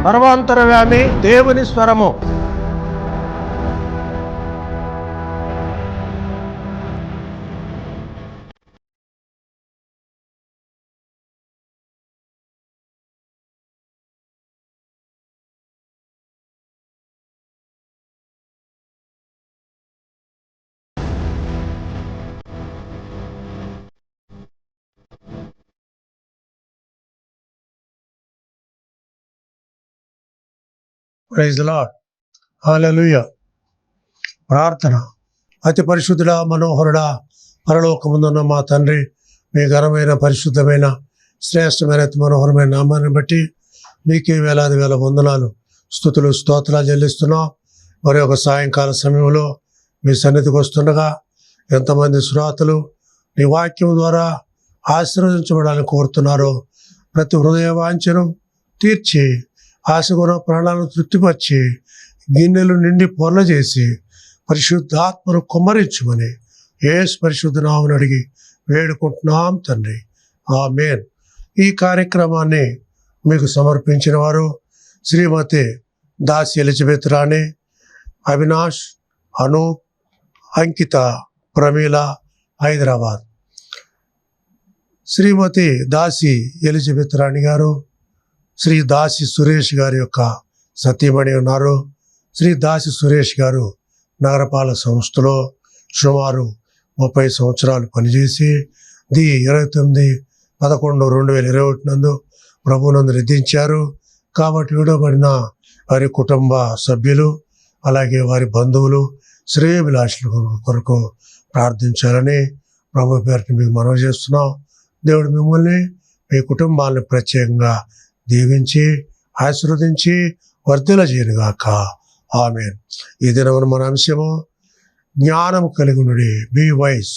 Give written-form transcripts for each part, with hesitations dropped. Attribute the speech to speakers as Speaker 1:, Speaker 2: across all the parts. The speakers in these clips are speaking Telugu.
Speaker 1: సర్వాంతరవ్యామి దేవుని స్వరము.
Speaker 2: Praise the lord. హల్లెలూయా. ప్రార్థన. అతి పరిశుద్ధుడా, మనోహరుడా, పరలోకమందున్న మా తండ్రి, మీ ఘనమైన పరిశుద్ధమైన శ్రేష్టమైన మనోహరమైన నామాన్ని బట్టి మీకే వేలాది వేల వందనాలు, స్తుతులు, స్తోత్రాలు చెల్లిస్తున్నాం. మరి ఒక సాయంకాల సమయంలో మీ సన్నిధికి వస్తుండగా ఎంతమంది శ్రోతలు నీ వాక్యం ద్వారా ఆశీర్వదించబడాలని కోరుతున్నారో ప్రతి హృదయ వాంఛను తీర్చి ఆశగుణ ప్రాణాలను తృప్తిపరిచి గిన్నెలు నిండి పొర్ల చేసి పరిశుద్ధాత్మను కుమ్మరించమని యేసు పరిశుద్ధ నామమున అడిగి వేడుకుంటున్నాం తండ్రి. ఆమేన్. ఈ కార్యక్రమాన్ని మీకు సమర్పించిన వారు శ్రీమతి దాసి ఎలిజబెత్ రాణి, అవినాష్, అనూప్, అంకిత, ప్రమీల, హైదరాబాద్. శ్రీమతి దాసి ఎలిజబెత్ రాణి గారు శ్రీ దాసి సురేష్ గారి యొక్క సతీమణి ఉన్నారు. శ్రీ దాసి సురేష్ గారు నగరపాలక సంస్థలో సుమారు 30 సంవత్సరాలు పనిచేసి 29/11/2021 నందు ప్రభువునందు నిధించారు. కాబట్టి విడవబడిన వారి కుటుంబ సభ్యులు అలాగే వారి బంధువులు శ్రేయోభిలాషుల కొరకు ప్రార్థించాలని ప్రభు పేరుని మీకు మనవి చేస్తున్నాం. దేవుడు మిమ్మల్ని మీ కుటుంబాలను ప్రత్యేకంగా దీవించి ఆశీర్వదించి వర్ధిల్ల చేయనుగాక. ఆమేన్. ఈ దినమున మన అంశము జ్ఞానము కలిగి ఉండుడి, బీ వైస్,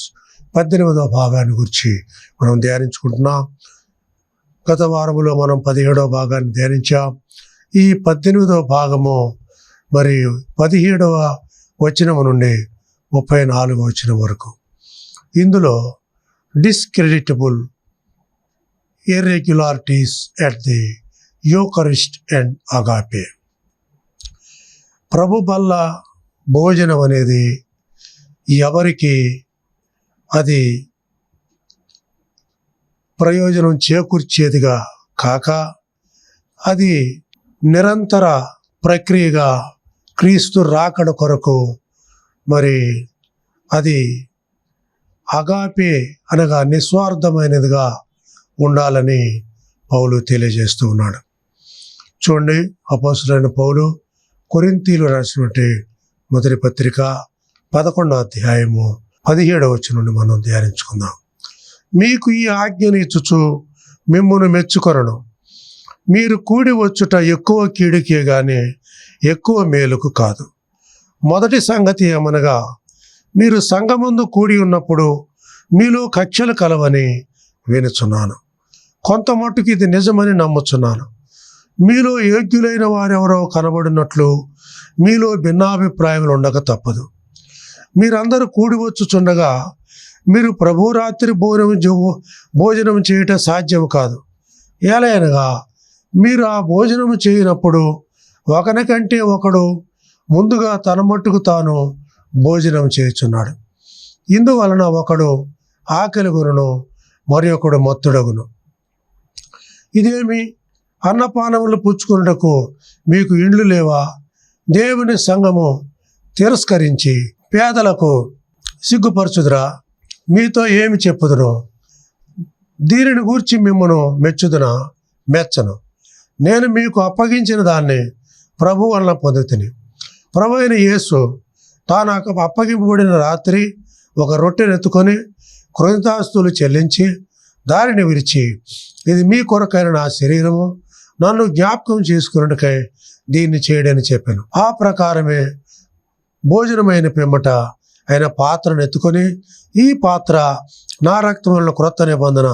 Speaker 2: 18వ భాగాన్ని గురించి మనం ధ్యానించుకుంటున్నాం. గత వారములో మనం 17వ భాగాన్ని ధ్యానించాం. ఈ 18వ భాగము మరి 17వ వచనము నుండి 34వ వచనం వరకు. ఇందులో discreditable irregularities at the Eucharist and agape. ప్రభు బల్ల భోజనం అనేది ఎవరికి అది ప్రయోజనం చేకూర్చేదిగా కాక అది నిరంతర ప్రక్రియగా క్రీస్తు రాకడ కొరకు మరి అది అగాపే అనగా నిస్వార్థమైనదిగా ఉండాలని పౌలు తెలియజేస్తూ ఉన్నాడు. చూడండి, అపోస్తలుడైన పౌలు కొరింథీయులకు రాసినటువంటి మొదటి పత్రిక 11వ అధ్యాయము 17వ వచనం నుండి మనం ధ్యానించుకుందాం. మీకు ఈ ఆజ్ఞను ఇచ్చుచు మిమ్మును మెచ్చుకొనను, మీరు కూడి వచ్చుట ఎక్కువ కీడుకే గాని ఎక్కువ మేలుకు కాదు. మొదటి సంగతి ఏమనగా, మీరు సంఘమందు కూడి ఉన్నప్పుడు మీలో కక్షలు కలవని వినుచున్నాను. కొంత మట్టుకు ఇది నిజమని నమ్ముచున్నాను. మీలో యోగ్యులైన వారెవరో కనబడినట్లు మీలో భిన్నాభిప్రాయములు ఉండక తప్పదు. మీరందరూ కూడి వచ్చుచుండగా మీరు ప్రభురాత్రి భోజనం చేయటం సాధ్యం కాదు. ఎలాగనగా మీరు ఆ భోజనము చేయనప్పుడు ఒకనికంటే ఒకడు ముందుగా తన మట్టుకు తాను భోజనం చేయుచున్నాడు. ఇందువలన ఒకడు ఆకలిగొనును, మరి ఒకడు మత్తుడగును. ఇదేమి, అన్నపానములు పుచ్చుకున్నటకు మీకు ఇండ్లు లేవా? దేవుని సంఘము తిరస్కరించి పేదలకు సిగ్గుపరచుదురా? మీతో ఏమి చెప్పుదును? దీనిని గూర్చి మిమ్మను మెచ్చుదునా? మెచ్చను. నేను మీకు అప్పగించిన దాన్ని ప్రభు వలన పొందితిని. ప్రభు అయిన యేసు తాను అప్పగింపబడిన రాత్రి ఒక రొట్టెనెత్తుకొని కృతజ్ఞతాస్తుతులు చెల్లించి దానిని విరిచి, ఇది మీ కొరకైన నా శరీరము, నన్ను జ్ఞాపకం చేసుకున్నట్టుకై దీన్ని చేయడని చెప్పాను. ఆ ప్రకారమే భోజనమైన పిమ్మట ఆయన పాత్రను ఎత్తుకొని, ఈ పాత్ర నా రక్తం వలన క్రొత్త నిబంధన,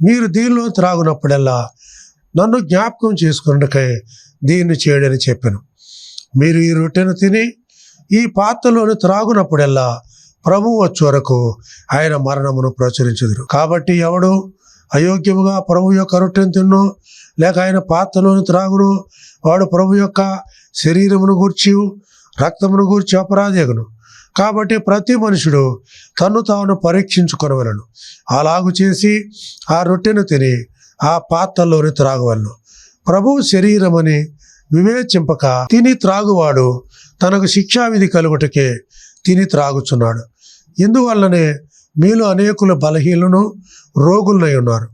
Speaker 2: మీరు దీనిలో త్రాగునప్పుడల్లా నన్ను జ్ఞాపకం చేసుకున్నట్టుకై దీన్ని చేయడని చెప్పాను. మీరు ఈ రొట్టెను తిని ఈ పాత్రలోని త్రాగునప్పుడల్లా ప్రభువు వచ్చే వరకు ఆయన మరణమును ప్రచురించుదురు. కాబట్టి ఎవడు అయోగ్యముగా ప్రభు యొక్క రొట్టెను తిన్నో లేక ఆయన పాత్రలోని త్రాగును వాడు ప్రభు యొక్క శరీరమును గూర్చి రక్తమును గూర్చి అపరాధేగును. కాబట్టి ప్రతి మనుషుడు తన్ను తాను పరీక్షించుకొనవలెను. అలాగు చేసి ఆ రొట్టెను తిని ఆ పాత్రలోని త్రాగవలెను. ప్రభువు శరీరమని వివేచింపక తిని త్రాగువాడు తనకు శిక్షావిధి కలుగుటకే తిని త్రాగుచున్నాడు. ఇందువల్లనే మీలో అనేకులు బలహీనులను రోగులనై ఉన్నారు.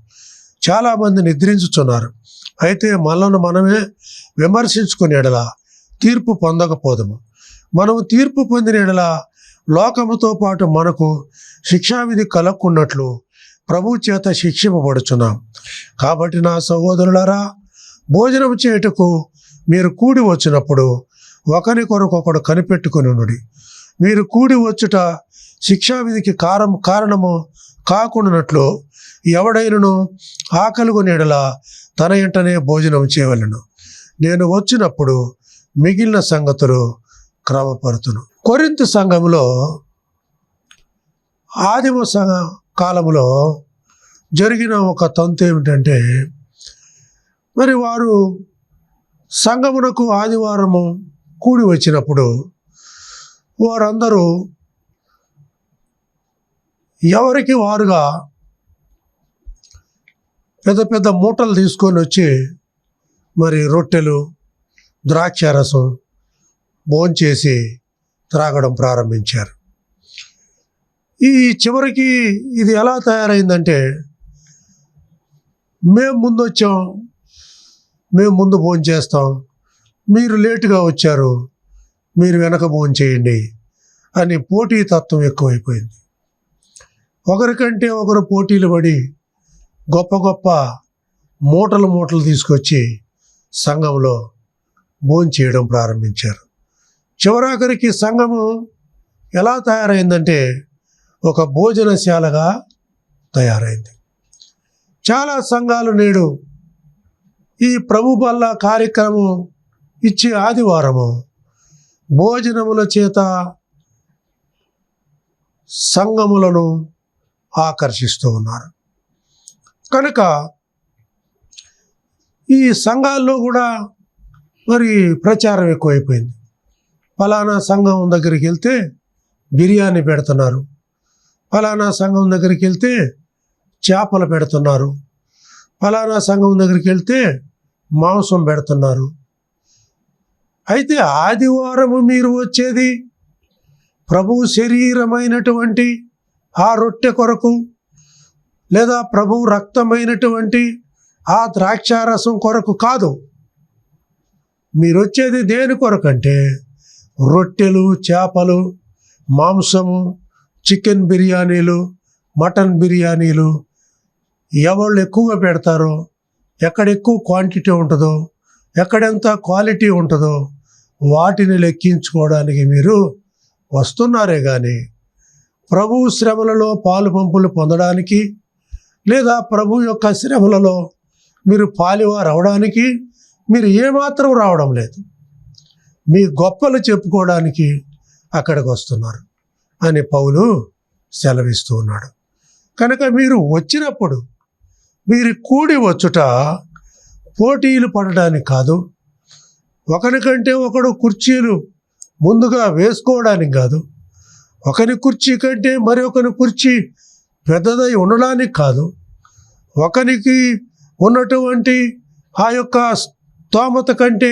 Speaker 2: చాలామంది నిద్రించుచున్నారు. అయితే మనలను మనమే విమర్శించుకునే ఎడల తీర్పు పొందకపోదము. మనము తీర్పు పొందిన ఎడల లోకముతో పాటు మనకు శిక్షావిధి కలగకున్నట్లు ప్రభు చేత శిక్షింపబడుచున్నాం. కాబట్టి నా సహోదరులారా, భోజనం చేయుటకు మీరు కూడి వచ్చినప్పుడు ఒకరి కొరకొకడు కనిపెట్టుకుని ఉండుడి. మీరు కూడి వచ్చుట శిక్షావిధికి కారణము కాకుండానట్లు ఎవడైనను ఆకలిగొని ఎడల తన ఇంటనే భోజనం చేయవలెను. నేను వచ్చినప్పుడు మిగిలిన సంగతులు క్రమపరుతును. కొరింథు సంఘములో ఆదిమ కాలంలో జరిగిన ఒక తంతు ఏమిటంటే, మరి వారు సంఘమునకు ఆదివారము కూడి వచ్చినప్పుడు వారందరూ ఎవరికి వారుగా పెద్ద పెద్ద మూటలు తీసుకొని వచ్చి మరి రొట్టెలు ద్రాక్షారసం భోంచేసి త్రాగడం ప్రారంభించారు. ఈ చివరికి ఇది ఎలా తయారైందంటే, మేము ముందు వచ్చాం, మేము ముందు భోంచేస్తాం, మీరు లేటుగా వచ్చారు, మీరు వెనక భోంచేయండి అని పోటీ తత్వం ఎక్కువైపోయింది. ఒకరికంటే ఒకరు పోటీలు పడి గొప్ప గొప్ప మూటలు తీసుకొచ్చి సంఘంలో భోంచేయడం ప్రారంభించారు. చివరాఖరికి సంఘము ఎలా తయారైందంటే ఒక భోజనశాలగా తయారైంది. చాలా సంఘాలు నేడు ఈ ప్రభు బల్ల కార్యక్రమం ఇచ్చే ఆదివారము భోజనముల చేత సంఘములను ఆకర్షిస్తూ ఉన్నారు. కనుక ఈ సంఘాల్లో కూడా మరి ప్రచారం ఎక్కువైపోయింది. ఫలానా సంఘం దగ్గరికి వెళ్తే బిర్యానీ పెడుతున్నారు, ఫలానా సంఘం దగ్గరికి వెళ్తే చేపలు పెడుతున్నారు, ఫలానా సంఘం దగ్గరికి వెళ్తే మాంసం పెడుతున్నారు. అయితే ఆదివారము మీరు వచ్చేది ప్రభువు శరీరమైనటువంటి ఆ రొట్టె కొరకు, లేదా ప్రభువు రక్తమైనటువంటి ఆ ద్రాక్షారసం కొరకు కాదు. మీరు వచ్చేది దేని కొరకంటే రొట్టెలు, చేపలు, మాంసము, చికెన్ బిర్యానీలు, మటన్ బిర్యానీలు ఎవళ్ళు ఎక్కువగా పెడతారో, ఎక్కడ ఎక్కువ క్వాంటిటీ ఉంటుందో, ఎక్కడెంత క్వాలిటీ ఉంటుందో వాటిని లెక్కించుకోవడానికి మీరు వస్తున్నారే కానీ ప్రభు శ్రమలలో పాలు పంపులు పొందడానికి, లేదా ప్రభు యొక్క శ్రమలలో మీరు పాలివారు అవడానికి మీరు ఏమాత్రం రావడం లేదు. మీ గొప్పలు చెప్పుకోవడానికి అక్కడికి వస్తున్నారు అని పౌలు సెలవిస్తూ ఉన్నాడు. కనుక మీరు వచ్చినప్పుడు మీరు కూడి వచ్చుట పోటీలు పడడానికి కాదు, ఒకరికంటే ఒకడు కుర్చీలు ముందుగా వేసుకోవడానికి కాదు, ఒకరి కుర్చీ కంటే మరి ఒకరి కుర్చీ పెద్దదై ఉండడానికి కాదు, ఒకరికి ఉన్నటువంటి ఆ యొక్క స్తోమత కంటే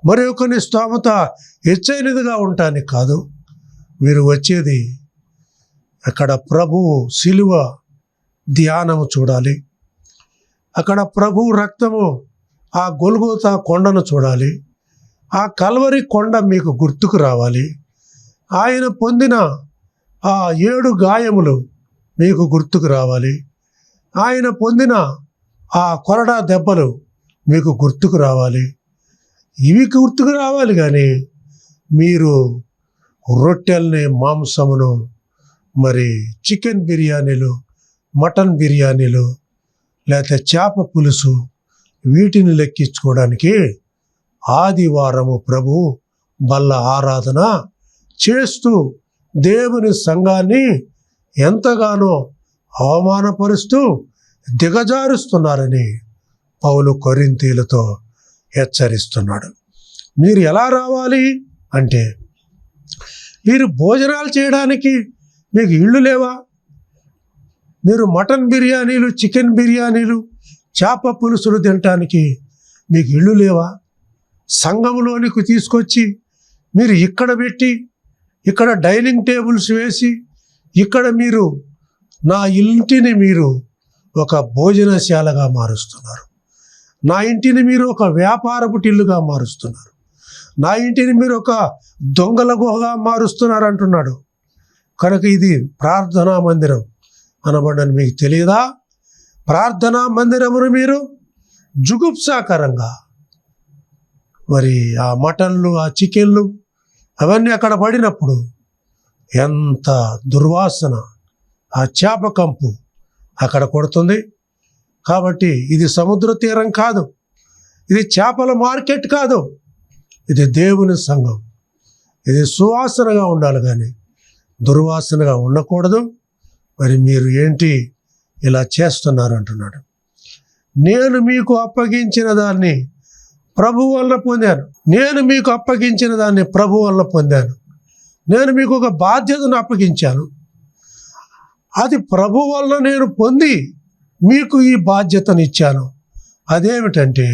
Speaker 2: మరి ఒకరి స్తోమత హెచ్చైనదిగా ఉండటానికి కాదు. మీరు వచ్చేది అక్కడ ప్రభువు శిలువ ధ్యానము చూడాలి, అక్కడ ప్రభువు రక్తము ఆ గొల్గోతా కొండను చూడాలి, ఆ కల్వరి కొండ మీకు గుర్తుకు రావాలి, ఆయన పొందిన ఆ 7 గాయములు మీకు గుర్తుకు రావాలి, ఆయన పొందిన ఆ కొరడా దెబ్బలు మీకు గుర్తుకు రావాలి. ఇవి గుర్తుకు రావాలి కానీ మీరు రొట్టెల్ని, మాంసమును, మరి చికెన్ బిర్యానీలు, మటన్ బిర్యానీలు, లేకపోతే చేప పులుసు వీటిని లెక్కించుకోవడానికి ఆదివారము ప్రభు బల్ల ఆరాధన చేస్తూ దేవుని సంఘాన్ని ఎంతగానో అవమానపరుస్తూ దిగజారుస్తున్నారని పౌలు కొరింథీయులతో హెచ్చరిస్తున్నాడు. మీరు ఎలా రావాలి అంటే, మీరు భోజనాలు చేయడానికి మీకు ఇళ్ళు లేవా? మీరు మటన్ బిర్యానీలు, చికెన్ బిర్యానీలు, చేప పులుసులు తినటానికి మీకు ఇళ్ళు లేవా? సంఘంలోనికి తీసుకొచ్చి మీరు ఇక్కడ పెట్టి, ఇక్కడ డైనింగ్ టేబుల్స్ వేసి, ఇక్కడ మీరు నా ఇంటిని మీరు ఒక భోజనశాలగా మారుస్తున్నారు. నా ఇంటిని మీరు ఒక వ్యాపారపు టిల్లుగా మారుస్తున్నారు. నా ఇంటిని మీరు ఒక దొంగల గుహగా మారుస్తున్నారు అంటున్నాడు. కనుక ఇది ప్రార్థనా మందిరం అనబడని మీకు తెలియదా? ప్రార్థనా మందిరమును మీరు జుగుప్సాకరంగా, మరి ఆ మటన్లు, ఆ చికెన్లు అవన్నీ అక్కడ పడినప్పుడు ఎంత దుర్వాసన, ఆ చేప కంపు అక్కడ కొడుతుంది. కాబట్టి ఇది సముద్ర తీరం కాదు, ఇది చేపల మార్కెట్ కాదు, ఇది దేవుని సంఘం. ఇది సువాసనగా ఉండాలి కానీ దుర్వాసనగా ఉండకూడదు. మరి మీరు ఏంటి ఇలా చేస్తున్నారు అంటున్నాడు. నేను మీకు అప్పగించిన దాన్ని ప్రభు వల్ల పొందాను. నేను మీకు అప్పగించిన దాన్ని ప్రభు వల్ల పొందాను. నేను మీకు ఒక బాధ్యతను అప్పగించాను. అది ప్రభు వల్ల నేను పొంది మీకు ఈ బాధ్యతను ఇచ్చాను. అదేమిటంటే,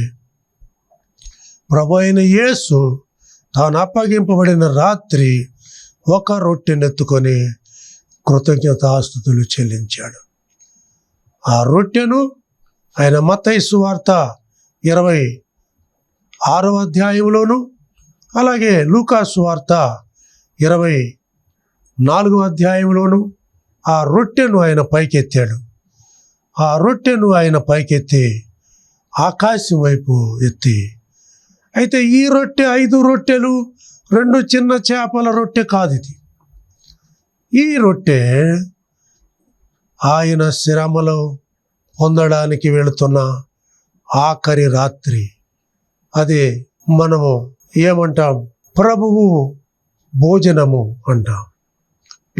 Speaker 2: ప్రభు అయిన యేసు తాను అప్పగింపబడిన రాత్రి ఒక రొట్టెనెత్తుకొని కృతజ్ఞతాస్తుతులు చెల్లించాడు. ఆ రొట్టెను ఆయన మత్తయి సువార్త 26వ అధ్యాయంలోను, అలాగే లూకా సువార్త 24వ అధ్యాయంలోను ఆ రొట్టెను ఆయన పైకెత్తాడు. ఆ రొట్టెను ఆయన పైకెత్తి ఆకాశం వైపు ఎత్తి, అయితే ఈ రొట్టె 5 రొట్టెలు 2 చిన్న చేపల రొట్టె కాదు. ఇది ఈ రొట్టె ఆయన శ్రమలో పొందడానికి వెళుతున్న ఆఖరి రాత్రి. అదే మనము ఏమంటాం? ప్రభువు భోజనము అంటాం.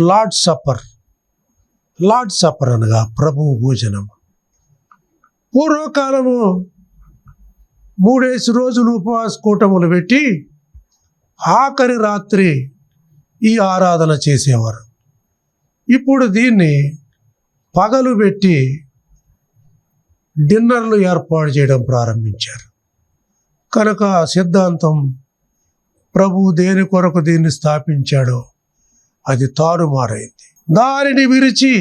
Speaker 2: Lord supper. లార్డ్ సప్పర్ అనగా ప్రభువు భోజనము. పూర్వకాలము 3 రోజులు ఉపవాస కూటములు పెట్టి ఆఖరి రాత్రి ఈ ఆరాధన చేసేవారు. ఇప్పుడు దీన్ని పగలు పెట్టి డిన్నర్లు ఏర్పాటు చేయడం ప్రారంభించారు. కనుక సిద్ధాంతం ప్రభు దేని కొరకు దీన్ని స్థాపించాడో అది తారుమారైంది. దానిని విరిచి,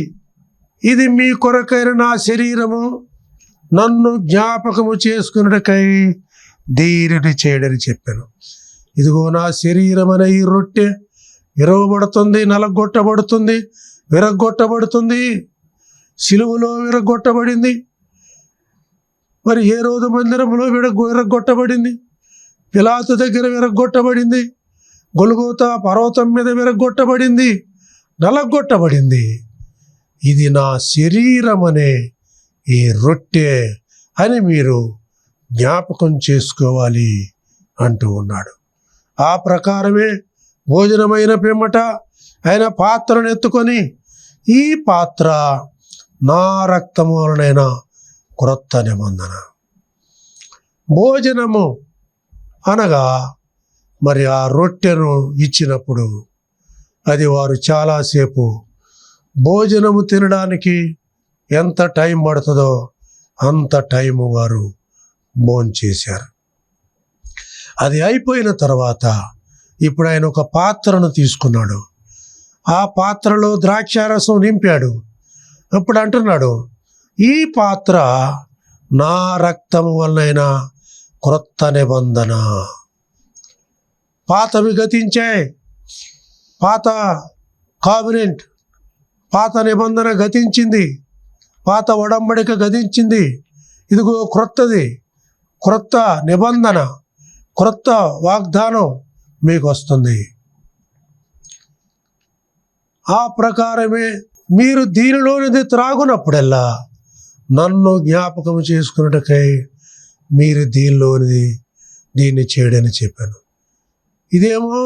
Speaker 2: ఇది మీ కొరకైన నా శరీరము, నన్ను జ్ఞాపకము చేసుకున్నకై దీనిని చేయడని చెప్పాను. ఇదిగో నా శరీరం అనే ఈ రొట్టె విరవబడుతుంది, నలగొట్టబడుతుంది, విరగొట్టబడుతుంది. సిలువలో విరగొట్టబడింది. మరి హేరోదు మందిరంలో విరగొట్టబడింది. పిలాతు దగ్గర విరగొట్టబడింది. గొల్గోతా పర్వతం మీద విరగొట్టబడింది, నలగొట్టబడింది. ఇది నా శరీరం అనే ఈ రొట్టె అని మీరు జ్ఞాపకం చేసుకోవాలి అంటూ ఉన్నాడు. ఆ ప్రకారమే భోజనమైన పిమ్మట ఆయన పాత్రను ఎత్తుకొని, ఈ పాత్ర నా రక్తము వలనైన క్రొత్త నిబంధన. భోజనము అనగా మరి ఆ రొట్టెను ఇచ్చినప్పుడు అది వారు చాలాసేపు భోజనము తినడానికి ఎంత టైం పడుతుందో అంత టైము వారు భోంచేశారు. అది అయిపోయిన తర్వాత ఇప్పుడు ఆయన ఒక పాత్రను తీసుకున్నాడు. ఆ పాత్రలో ద్రాక్షారసం నింపాడు. ఇప్పుడు అంటున్నాడు, ఈ పాత్ర నా రక్తము వలనైన క్రొత్త నిబంధన. పాతవి గతించాయి. పాత కావినెంట్, పాత నిబంధన గతించింది. పాత ఒడంబడిక గతించింది. ఇదిగో క్రొత్తది, క్రొత్త నిబంధన, క్రొత్త వాగ్దానం మీకు వస్తుంది. ఆ ప్రకారమే మీరు దీనిలోనిది త్రాగునప్పుడల్లా నన్ను జ్ఞాపకం చేసుకున్నట్టుకై మీరు దీన్ని చేయడని చెప్పాను. ఇదేమో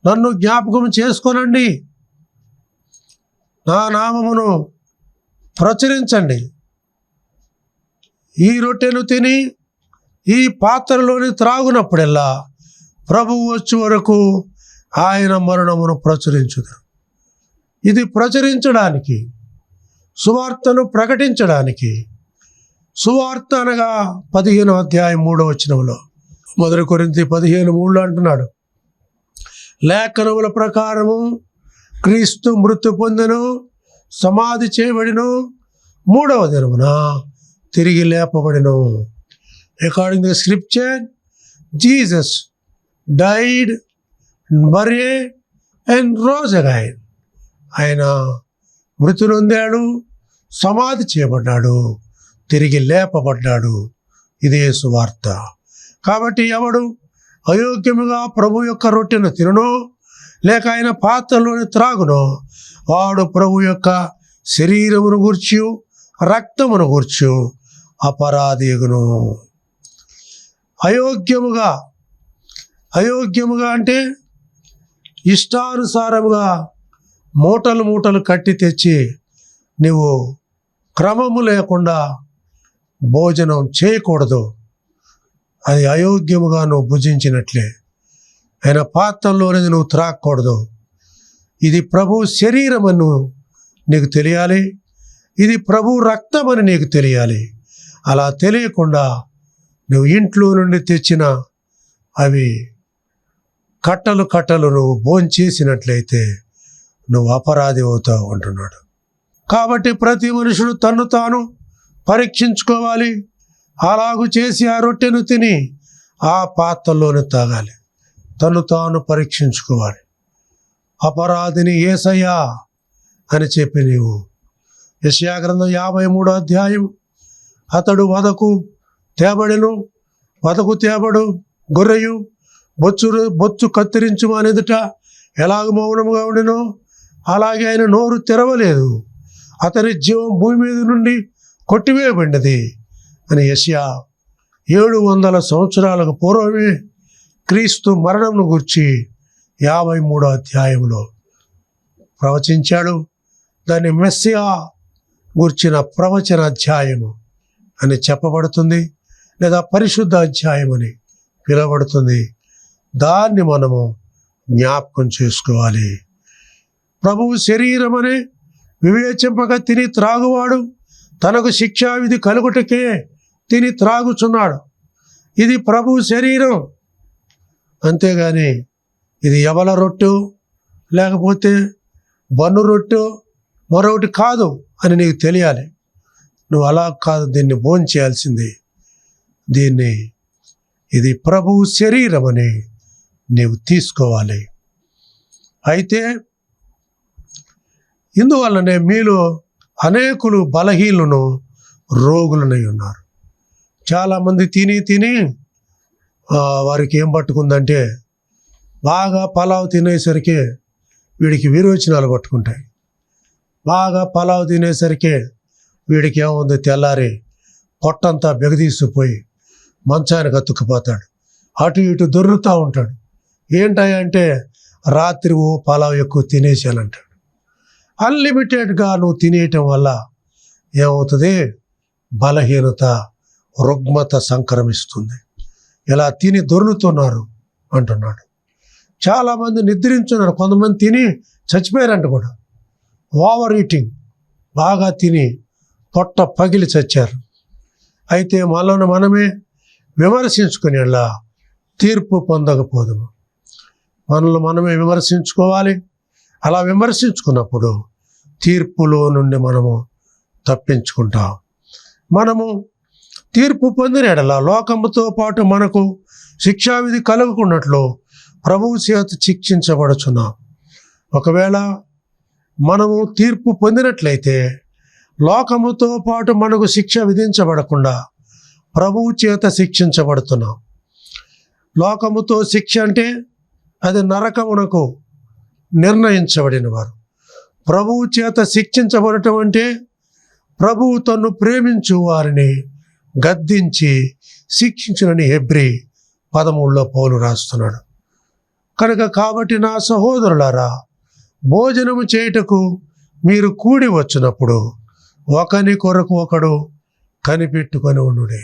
Speaker 2: నన్ను జ్ఞాపకం చేసుకోనండి, నా నామమును ప్రచురించండి. ఈ రొట్టెను తిని ఈ పాత్రలోని త్రాగునప్పుడెల్లా ప్రభువు వచ్చే వరకు ఆయన మరణమును ప్రచురించుదురు. ఇది ప్రచురించడానికి, సువార్తను ప్రకటించడానికి. సువార్త అనగా 15వ అధ్యాయం 3వ వచనంలో 1 కొరింథీ 15:3 అంటున్నాడు, లేఖనముల ప్రకారము క్రీస్తు మృతి పొందెను, సమాధి చేయబడిను, 3వ దినమున తిరిగి లేపబడిను. According to the scripture, Jesus died, buried and rose again. ఆయన మృతి నొందాడు, సమాధి చేయబడ్డాడు, తిరిగి లేపబడ్డాడు. ఇదే సువార్త. కాబట్టి ఎవడు అయోగ్యముగా ప్రభు యొక్క రొట్టెను తిననో లేక ఆయన పాత్రలోని త్రాగునో వాడు ప్రభు యొక్క శరీరమును గూర్చి రక్తమును గూర్చి అపరాధిగును. అయోగ్యముగా అంటే ఇష్టానుసారముగా మూటలు మూటలు కట్టి తెచ్చి నువ్వు క్రమము లేకుండా భోజనం చేయకూడదు. అది అయోగ్యముగా నువ్వు భుజించినట్లే. ఆయన పాత్రలోనేది నువ్వు త్రాగకూడదు. ఇది ప్రభు శరీరం అని నీకు తెలియాలి, ఇది ప్రభు రక్తం అని నీకు తెలియాలి. అలా తెలియకుండా నువ్వు ఇంట్లో నుండి తెచ్చిన అవి కట్టలు కట్టలు నువ్వు భోంచేసినట్లయితే నువ్వు అపరాధి అవుతావు అంటున్నాడు. కాబట్టి ప్రతి మనుషుడు తన్ను తాను పరీక్షించుకోవాలి. అలాగూ చేసి ఆ రొట్టెను తిని ఆ పాత్రలోనే తాగాలి. తను తాను పరీక్షించుకోవాలి. అపరాధిని యేసయ్యా అని చెప్పి నీవు యెషయా గ్రంథం 53వ అధ్యాయం, అతడు వదకు తేబడు గొర్రెయు బొచ్చు కత్తిరించు అనేదుట ఎలాగ మౌనముగా ఉండినో అలాగే ఆయన నోరు తెరవలేదు, అతని జీవం భూమి మీద నుండి కొట్టివేయబడినది అని యెషయా 700 సంవత్సరాలకు పూర్వమే క్రీస్తు మరణంను గురించి 53వ అధ్యాయంలో ప్రవచించాడు. దాన్ని మెస్సియా గుర్చిన ప్రవచన అధ్యాయము అని చెప్పబడుతుంది, లేదా పరిశుద్ధ అధ్యాయం అని పిలువబడుతుంది. దాన్ని మనము జ్ఞాపకం చేసుకోవాలి. ప్రభువు శరీరం అనే వివేచింపక తిని త్రాగువాడు తనకు శిక్షావిధి కలుగుటకే తిని త్రాగుచున్నాడు. ఇది ప్రభువు శరీరం, అంతేగాని ఇది యవల రొట్టె లేకపోతే బన్ను రొట్టె మరొకటి కాదు అని నీకు తెలియాలి. నువ్వు అలా కాదు, దీన్ని భోంచేయాల్సింది. ఇది ప్రభువు శరీరం అని నీవు తీసుకోవాలి. అయితే ఇందువల్లనే మీలో అనేకులు బలహీనులను రోగులనై ఉన్నారు. చాలామంది తిని వారికి ఏం పట్టుకుందంటే బాగా పలావ్ తినేసరికి వీడికి విరోచనాలు పట్టుకుంటాయి. బాగా పలావ్ తినేసరికి వీడికి ఏముంది, తెల్లారి పొట్టంతా బెగదీసిపోయి మంచానికి అతుక్కుపోతాడు, అటు ఇటు దొర్లుతూ ఉంటాడు. ఏంటంటే రాత్రి పలావ్ ఎక్కువ తినేసానంటాడు. అన్లిమిటెడ్గా నువ్వు తినేయటం వల్ల ఏమవుతుంది, బలహీనత, రుగ్మత సంక్రమిస్తుంది. ఇలా తిని దొర్లుతున్నారు అంటున్నాడు. చాలామంది నిద్రించున్నారు, కొంతమంది తిని చచ్చిపోయారంట కూడా. ఓవర్ ఈటింగ్, బాగా తిని పొట్ట పగిలి చచ్చారు. అయితే మనల్ని మనమే విమర్శించుకునేలా తీర్పు పొందకపోదుము. మనల్ని మనమే విమర్శించుకోవాలి. అలా విమర్శించుకున్నప్పుడు తీర్పులో నుండి మనము తప్పించుకుంటాం. మనము తీర్పు పొందిన ఎడల లోకముతో పాటు మనకు శిక్షావిధి కలుగుకున్నట్లు ప్రభువు చేత శిక్షించబడుచున్నాం. ఒకవేళ మనము తీర్పు పొందినట్లయితే లోకముతో పాటు మనకు శిక్ష విధించబడకుండా ప్రభువు చేత శిక్షించబడుతున్నాం. లోకముతో శిక్ష అంటే అది నరకమునకు నిర్ణయించబడిన వారు. ప్రభువు చేత శిక్షించబడటం అంటే ప్రభువు తన్ను ప్రేమించు వారిని గద్దించి శిక్షించునని హెబ్రీ 13లో పౌలు రాస్తున్నాడు. కాబట్టి నా సహోదరులారా, భోజనము చేయుటకు మీరు కూడి వచ్చినప్పుడు ఒకని కొరకు ఒకడు కనిపెట్టుకొని ఉండుడే.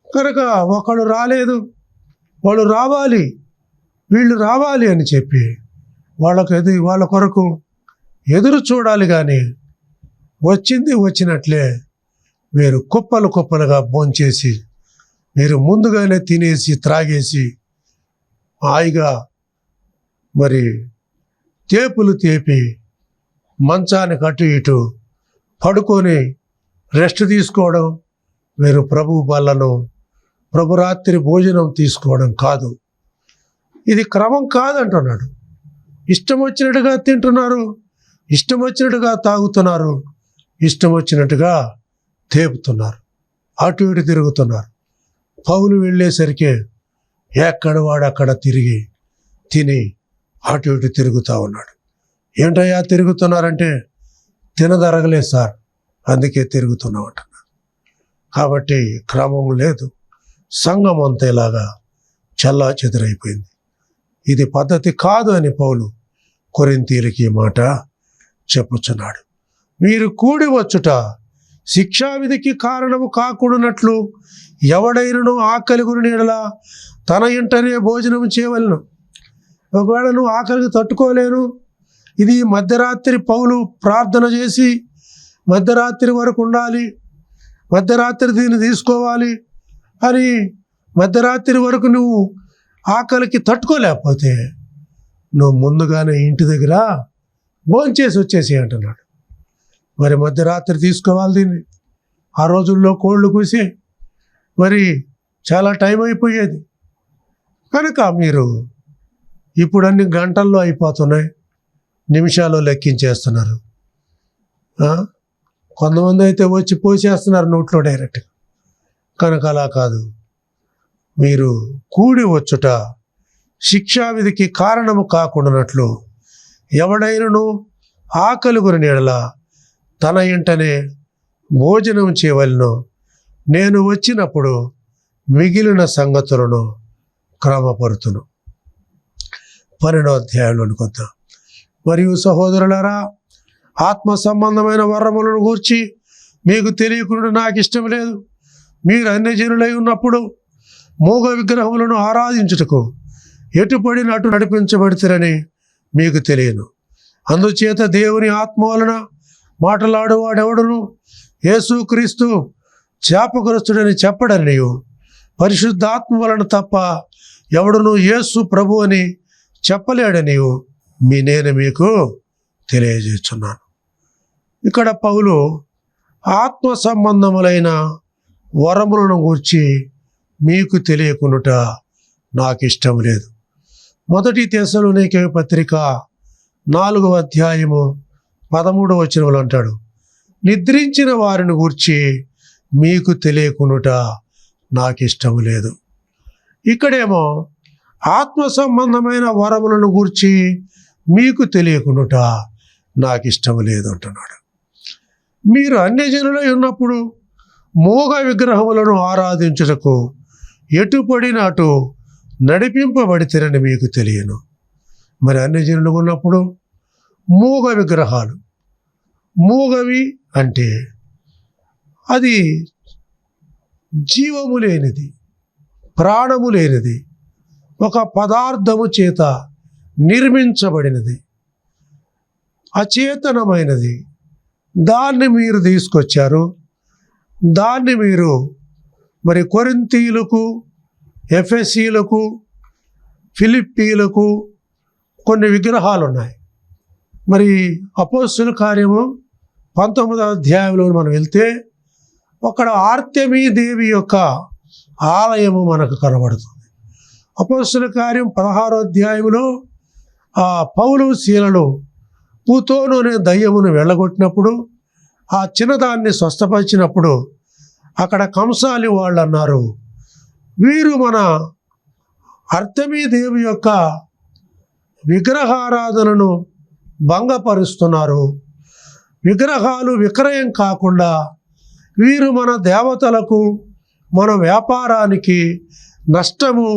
Speaker 2: కనుక ఒకళ్ళు రాలేదు, వాళ్ళు రావాలి, వీళ్ళు రావాలి అని చెప్పి వాళ్ళ కొరకు ఎదురు చూడాలి. కానీ వచ్చింది వచ్చినట్లే మీరు కుప్పలు కుప్పలుగా భోంచేసి, మీరు ముందుగానే తినేసి త్రాగేసి హాయిగా మరి తేపులు తేపి మంచానికి అటు ఇటు పడుకొని రెస్ట్ తీసుకోవడం మీరు ప్రభు బల్లను ప్రభురాత్రి భోజనం తీసుకోవడం కాదు. ఇది క్రమం కాదంటున్నాడు. ఇష్టం వచ్చినట్టుగా తింటున్నారు, ఇష్టం వచ్చినట్టుగా తాగుతున్నారు, ఇష్టం వచ్చినట్టుగా తేపుతున్నారు, అటు ఇటు తిరుగుతున్నారు. పౌలు వెళ్ళేసరికి ఎక్కడ వాడు అక్కడ తిరిగి తిని అటు ఇటు తిరుగుతూ ఉన్నాడు. ఏంటయ్యా తిరుగుతున్నారంటే, తినదరగలేదు సార్, అందుకే తిరుగుతున్నాం అంటున్నారు. కాబట్టి క్రమం లేదు, సంఘం అంతేలాగా చల్లా చెదురైపోయింది. ఇది పద్ధతి కాదు అని పౌలు కొరింథీయులకి ఈ మాట చెప్పుచున్నాడు. మీరు కూడి వచ్చుట శిక్షావిధికి కారణము కాకూడనట్లు ఎవడైనను ఆకలి గురి ఎడల తన ఇంటనే భోజనం చేయవలను. ఒకవేళ నువ్వు ఆకలికి తట్టుకోలేను, ఇది మధ్యరాత్రి పౌలు ప్రార్థన చేసి మధ్యరాత్రి వరకు ఉండాలి, మధ్యరాత్రి దీన్ని తీసుకోవాలి అని మధ్యరాత్రి వరకు నువ్వు ఆకలికి తట్టుకోలేకపోతే నువ్వు ముందుగానే ఇంటి దగ్గర భోంచేసి వచ్చేసి అంటున్నాడు. మరి మధ్యరాత్రి తీసుకోవాలి దీన్ని. ఆ రోజుల్లో కోళ్ళు కూసి మరి చాలా టైం అయిపోయేది. కనుక మీరు ఇప్పుడు అన్ని గంటల్లో అయిపోతున్నాయి, నిమిషాల్లో లెక్కించేస్తున్నారు. కొంతమంది అయితే వచ్చి పోసేస్తున్నారు నోట్లో డైరెక్ట్గా. కనుక అలా కాదు. మీరు కూడి వచ్చుట శిక్షావిధికి కారణము కాకుండానట్లు ఎవడైనను ఆకలి గురి ఎడల తన ఇంటనే భోజనం చేయవలెను. నేను వచ్చినప్పుడు మిగిలిన సంగతులను క్రమపరుతును. 12వ అధ్యాయంలోనికి వద్దాం. మరియు సహోదరులారా, ఆత్మ సంబంధమైన వరములను గూర్చి మీకు తెలియకుండా నాకు ఇష్టం లేదు. మీరు అన్యజనులై ఉన్నప్పుడు మూగ విగ్రహములను ఆరాధించుటకు ఎటుపడిన అటు నడిపించబడితేరని మీకు తెలియను. అందుచేత దేవుని ఆత్మ వలన మాట్లాడువాడెవడును యేసుక్రీస్తు శాపగ్రస్తుడని చెప్పడనియు, పరిశుద్ధాత్మ వలన తప్ప ఎవడును యేసు ప్రభు అని చెప్పలేడనియు నేను మీకు తెలియజేస్తున్నాను. ఇక్కడ పౌలు ఆత్మ సంబంధములైన వరములను గూర్చి మీకు తెలియకునుట నాకు ఇష్టం లేదు. 1 తెస్సలోనికే పత్రిక 4వ అధ్యాయము 13వ వచనంలో అంటాడు, నిద్రించిన వారిని గూర్చి మీకు తెలియకునుట నాకు ఇష్టం లేదు. ఇక్కడేమో ఆత్మ సంబంధమైన వరములను గూర్చి మీకు తెలియకునుట నాకు ఇష్టం లేదు అంటున్నాడు. మీరు అన్యజనులై ఉన్నప్పుడు మూగ విగ్రహములను ఆరాధించుటకు ఎటుపడిన అటు నడిపింపబడితేరని మీకు తెలియను. మరి అన్యజనులు ఉన్నప్పుడు మూగ విగ్రహాలు, మూగవి అంటే అది జీవము లేనిది, ప్రాణము లేనిది, ఒక పదార్థము చేత నిర్మించబడినది, అచేతనమైనది. దాన్ని మీరు తీసుకొచ్చారు. దాన్ని మీరు మరి కొరింథీయులకు, ఎఫెసీయులకు, ఫిలిప్పీలకు కొన్ని విగ్రహాలు ఉన్నాయి. మరి అపోస్తలుల కార్యము 19వ అధ్యాయంలో మనం వెళ్తే అక్కడ ఆర్తెమీ దేవి యొక్క ఆలయము మనకు కనబడుతుంది. అపోస్తలుల కార్యం 16వ అధ్యాయంలో ఆ పౌలు శీలలు పూతోను అనే దయ్యమును వెళ్ళగొట్టినప్పుడు, ఆ చిన్నదాన్ని స్వస్థపరిచినప్పుడు అక్కడ కంసాలి వాళ్ళు అన్నారు, వీరు మన ఆర్తెమీ దేవి యొక్క విగ్రహారాధనను భంగపరుస్తున్నారు. విగ్రహాలు విక్రయం కాకుండా వీరు మన దేవతలకు, మన వ్యాపారానికి నష్టము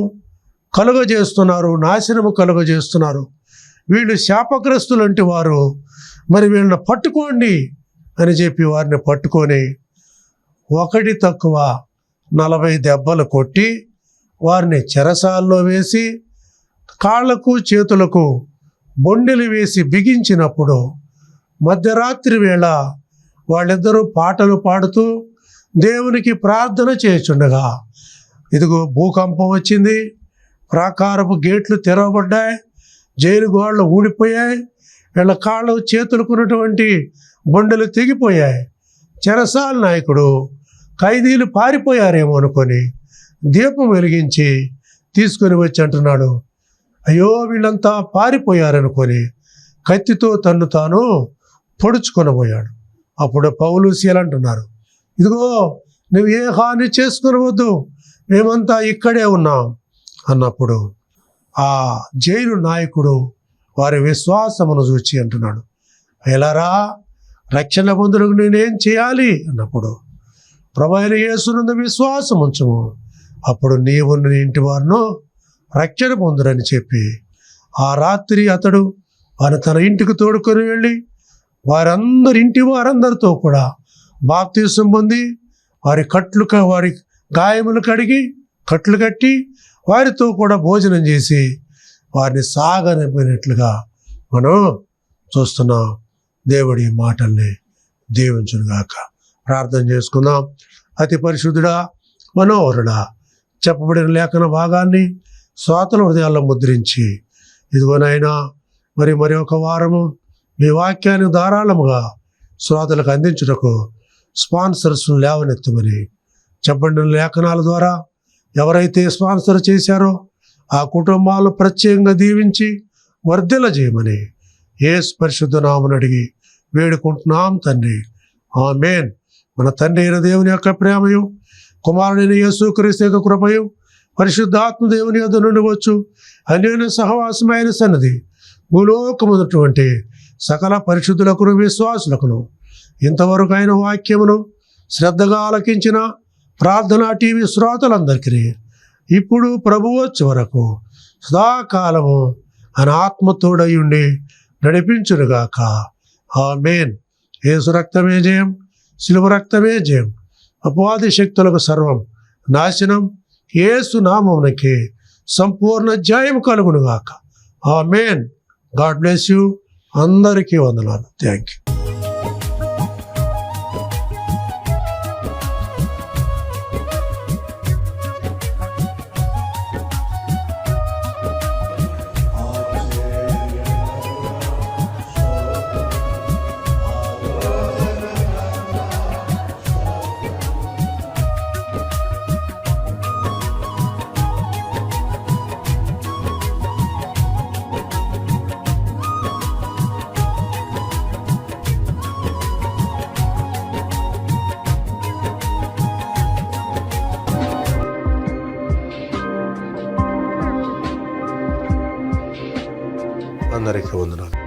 Speaker 2: కలుగజేస్తున్నారు, నాశనము కలుగజేస్తున్నారు. వీళ్ళు శాపగ్రస్తులంటి వారు, మరి వీళ్ళని పట్టుకోండి అని చెప్పి వారిని పట్టుకొని ఒకటి తక్కువ 40 దెబ్బలు కొట్టి వారిని చెరసాల్లో వేసి కాళ్లకు చేతులకు బొండెలు వేసి బిగించినప్పుడు మధ్యరాత్రి వేళ వాళ్ళిద్దరూ పాటలు పాడుతూ దేవునికి ప్రార్థన చేయుచుండగా ఇదిగో భూకంపం వచ్చింది, ప్రాకారపు గేట్లు తెరవబడ్డాయి, జైలు గోడలు ఊడిపోయాయి, వీళ్ళ కాళ్ళు చేతులుకున్నటువంటి బొండెలు తెగిపోయాయి. చెరసాల నాయకుడు ఖైదీలు పారిపోయారేమో అనుకొని దీపం వెలిగించి తీసుకొని వచ్చి అంటున్నాడు, అయ్యో వీళ్ళంతా పారిపోయారనుకొని కత్తితో తన్ను తాను పొడుచుకొనబోయాడు. అప్పుడు పౌలు సీల అంటున్నారు, ఇదిగో నువ్వు ఏ హాని చేసుకునవద్దు, మేమంతా ఇక్కడే ఉన్నాం అన్నప్పుడు ఆ జైలు నాయకుడు వారి విశ్వాసమును చూచి అంటున్నాడు, ఎలారా రక్షణ పొందులకు నేనేం చేయాలి అన్నప్పుడు ప్రభు అయిన యేసునందు విశ్వాసం ఉంచుము, అప్పుడు నీవు నీ ఇంటి వారిను రక్షణ పొందురని చెప్పి ఆ రాత్రి అతడు వారిని తన ఇంటికి తోడుకొని వెళ్ళి ఇంటి వారందరితో కూడా బాప్తీసం పొంది వారి గాయములు కడిగి కట్లు కట్టి వారితో కూడా భోజనం చేసి వారిని సాగనిపోయినట్లుగా మనం చూస్తున్నాం. దేవుడి మాటల్ని దీవించునుగాక. ప్రార్థన చేసుకుందాం. అతి పరిశుద్ధుడా, మనోహరుడా, చెప్పబడిన లేఖన భాగాన్ని శ్రోతల హృదయాల్లో ముద్రించి ఇదిగోనైనా మరి ఒక వారము మీ వాక్యాన్ని ధారాళముగా శ్రోతలకు అందించుటకు స్పాన్సర్స్ను లేవనెత్తమని, చెప్పబడిన లేఖనాల ద్వారా ఎవరైతే స్పాన్సర్ చేశారో ఆ కుటుంబాలను ప్రత్యేకంగా దీవించి వర్ధిల్ల చేయమని యేసు పరిశుద్ధ నామమున అడిగి వేడుకుంటున్నాం తండ్రి, ఆమేన్. మన తండ్రి అయిన దేవుని యొక్క ప్రేమయు, కుమారుడైన యేసుక్రీస్తు యొక్క కృపయు, పరిశుద్ధాత్మ దేవుని యొద్ద నుండి వచ్చు అన్యోన్య సహవాసమైన సన్నిధి భూలోకమున్నటువంటి సకల పరిశుద్ధులకును విశ్వాసులకును ఇంతవరకు ఆయన వాక్యమును శ్రద్ధగా ఆలకించిన ప్రార్థనా టీవీ శ్రోతలందరికీ ఇప్పుడు ప్రభువు వచ్చే వరకు సదాకాలము ఆయన ఆత్మతోడై ఉండి నడిపించునుగాక. ఆమేన్. యేసు రక్తమే జయం, శిలువ రక్తమే జయం. అపవాది శక్తులకు సర్వం నాశనం. యేసు నామమునకి సంపూర్ణ జయం కలుగునుగాక. ఆమేన్. God bless you. అందరికీ వందనాలు. Thank you. అందరికీ వందనాలు.